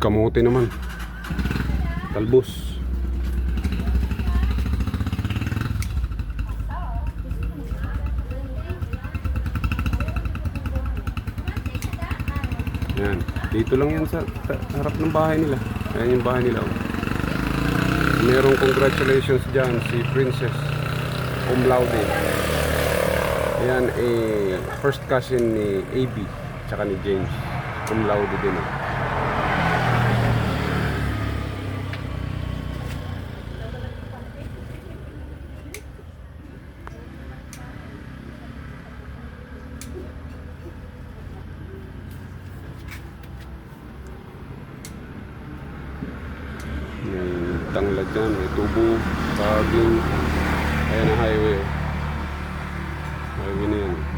Kamote naman. Talbos. Yan. Dito lang yan sa harap ng bahay nila. Ayan yung bahay nila. Oh. Merong congratulations dyan si Princess Cum Laude. Ayan, first cousin ni AB tsaka ni James. Cum Laude din. Oh. May tanglad dyan, may tubo, saging. Ayan ang highway. Highway na yan.